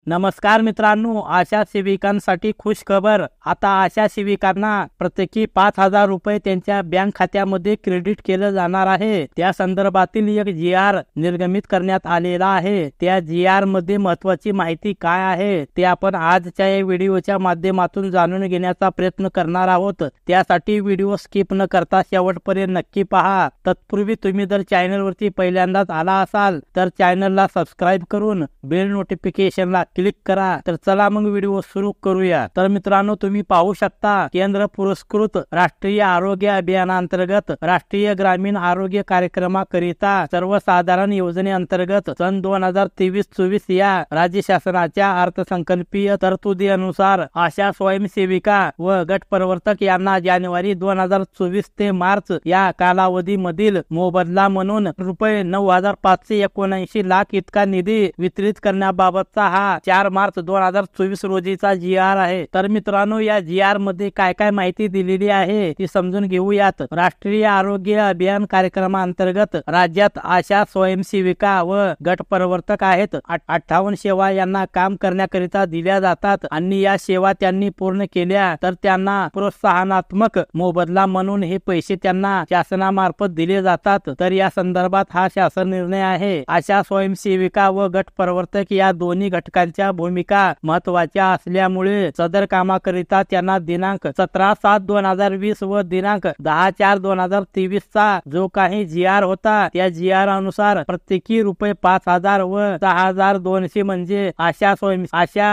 नमस्कार मित्रांनो, आशा सेविकांसाठी खुश खबर। आता आशा सेविकांना प्रत्येकी 5,000 रुपये त्यांच्या बँक खात्यामध्ये क्रेडिट केलं जाणार आहे। त्या संदर्भातील एक GR निर्गमित करण्यात आलेला आहे। त्या GR मध्ये महत्त्वाची माहिती काय आहे ते आपण आजच्या या व्हिडिओच्या माध्यमातून जाणून घेण्याचा प्रयत्न करणार आहोत। त्यासाठी व्हिडिओ स्किप न करता शेवटपर्यंत नक्की पहा। तत्पूर्वी तुम्ही जर चॅनलवरती पहिल्यांदाच आला असाल तर चॅनलला सबस्क्राइब करून बेल नोटिफिकेशनला क्लिक करा। तर चला मग व्हिडिओ सुरू करूया। तर मित्रांनो, तुम्ही पाहू शकता केंद्र पुरस्कृत राष्ट्रीय आरोग्य अभियानांतर्गत राष्ट्रीय ग्रामीण आरोग्य कार्यक्रमाकरिता सर्वसाधारण योजनेअंतर्गत सन 2023-24 या राज्य शासनाच्या अर्थसंकल्पीय तरतुदीनुसार आशा स्वयंसेविका व गट प्रवर्तक यांना जानेवारी 2024 ते मार्च या कालावधीमधील मोबदला म्हणून रुपये 9,579 लाख इतका निधी वितरित करण्याबाबतचा हा 4 मार्च 2024 रोजीचा GR आहे। तर मित्रांनो, या GR मध्ये काय काय माहिती दिलेली आहे ती समजून घेऊयात। राष्ट्रीय आरोग्य अभियान कार्यक्रमांतर्गत राज्यात आशा स्वयंसेविका व गट प्रवर्तक आहेत। 58 सेवा यांना काम करण्याकरिता दिल्या जातात आणि या सेवा त्यांनी पूर्ण केल्या तर त्यांना प्रोत्साहनात्मक मोबदला म्हणून हे पैसे त्यांना शासनामार्फत दिले जातात। तर या संदर्भात हा शासन निर्णय आहे। आशा स्वयंसेविका व गट प्रवर्तक या दोन्ही घटकांच्या भूमिका महत्त्वाच्या असल्यामुळे सदर कामाकरिता त्यांना दिनांक 17/7/2020 व दिनांक 10/4/2023 चा जो काही GR होता त्या GR अनुसार प्रत्येकी रुपये 5,000 व 6,200 म्हणजे आशा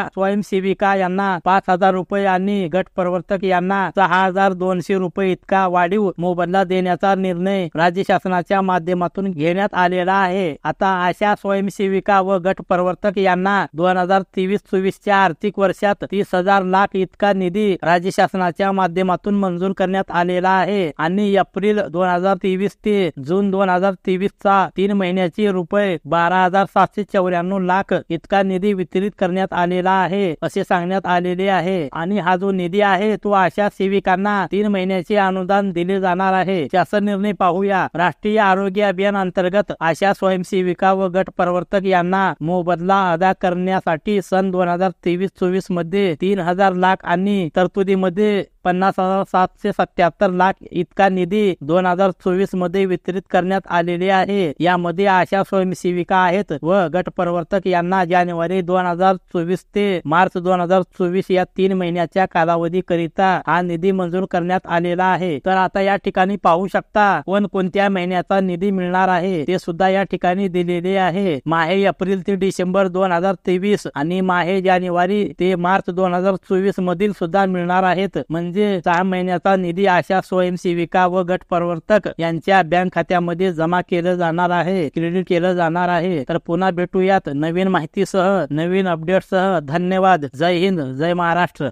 स्वयंसेविका यांना 5,000 रुपये आणि गट प्रवर्तक यांना 6,200 रुपये इतका वाढीव मोबदला देण्याचा निर्णय राज्य शासनाच्या माध्यमातून घेण्यात आलेला आहे। आता आशा स्वयंसेविका व गट प्रवर्तक यांना 2023-24 च्या आर्थिक वर्षात 30,000 लाख इतका निधी राज्य शासनाच्या माध्यमातून मंजूर करण्यात आलेला आहे आणि एप्रिल 2023 ते जून 2023 चा 3 महिन्याची रुपये 12,794 लाख इतका निधी वितरित करण्यात आलेला आहे असे सांगण्यात आलेले आहे। आणि हा जो निधी आहे तो आशा सेविकांना 3 महिन्याचे अनुदान दिले जाणार आहे। शासन निर्णय पाहूया। राष्ट्रीय आरोग्य अभियान अंतर्गत आशा स्वयंसेविका व गट प्रवर्तक यांना मोबदला अदा करण्यासाठी सन 2023-24 मध्ये 3,000 लाख आणि तरतुदीमध्ये 50,777 लाख इतका निधी 2024 मध्ये वितरित करण्यात आलेले आहे। यामध्ये आशा स्वयंसेविका आहेत व गट प्रवर्तक यांना जानेवारी 2024 ते मार्च 2024 या 3 महिन्याच्या कालावधी करिता हा निधी मंजूर करण्यात आलेला आहे। तर आता या ठिकाणी पाहू शकता कोणत्या महिन्याचा निधी मिळणार आहे ते सुद्धा या ठिकाणी दिलेले आहे। माहे एप्रिल ते डिसेंबर 2023 आणि माहे जानेवारी ते मार्च 2024 मधील सुद्धा मिळणार आहेत। म्हणजे 6 महिन्याचा निधी आशा स्वयंसेविका व गट प्रवर्तक यांच्या बँक खात्यामध्ये जमा केलं जाणार आहे, क्रेडिट केलं जाणार आहे। तर पुन्हा भेटूयात नवीन माहितीसह, नवीन अपडेटसह। धन्यवाद। जय हिंद, जय महाराष्ट्र।